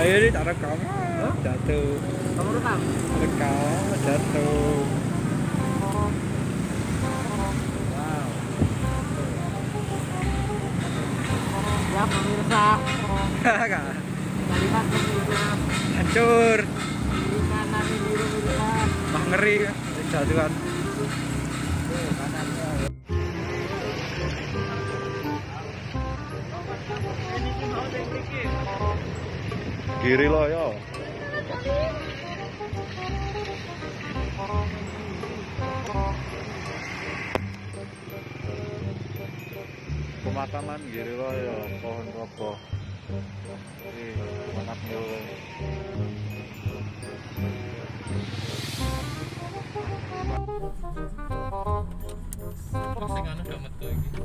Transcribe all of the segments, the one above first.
ini tak rekam. Jatuh. Kamu rekam? Rekam jatuh. Wow. Ya pemirsa. Melihat pemirsa. Hancur. Di kanan ini pemirsa. Wah ngeri jatuhan. Kanannya. Giri lo ya. Pemakaman Giri lo ya, pohon roboh. Manak yo. Terus sing anu udah metu iki.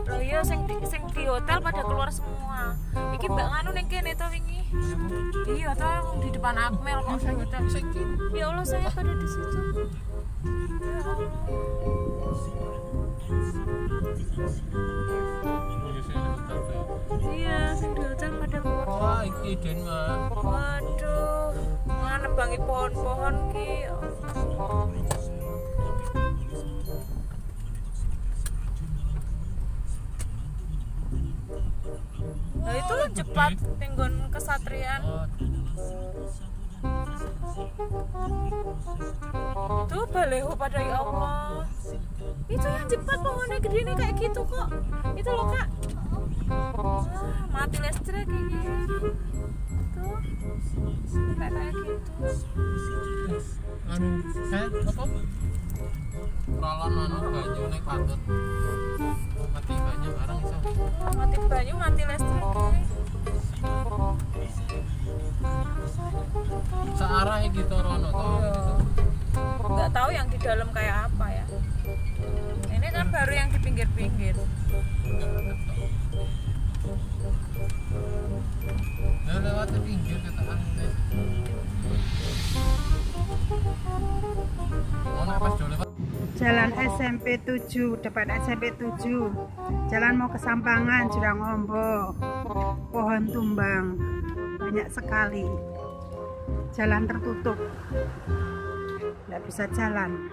Loh iya sing di hotel pada keluar semua. Iki mbak nganu ning kene to wingi. Iya to di depan Akmel kok di hotel. Ya Allah saya pada di situ. Ya Allah. Iya, sing di hotel pada keluar. Wah, iki Denmark. Waduh, nebangi pohon-pohon ki. Nah itu lo cepat penggon kesatrian. Itu baleho pada ya Allah. Itu yang cepat pohonnya gede nih kayak gitu kok. Itu loh kak. Wah, mati listrik ini. Tuh. Kayak gitu. Anu, apa? Pralon anu banyu ning patut. Mati banyu bareng iso. Mati banyu, mati listrik. Searah iki to rono to. Nggak tahu yang di dalam kayak apa ya. Ini kan baru yang di pinggir-pinggir. Nah, lewat ke pinggir ketaan guys. Ono pas do lewat Jalan SMP 7, depan SMP 7. Jalan mau ke Sampangan, Jurang Ombok. Pohon tumbang banyak sekali. Jalan tertutup, nggak bisa jalan.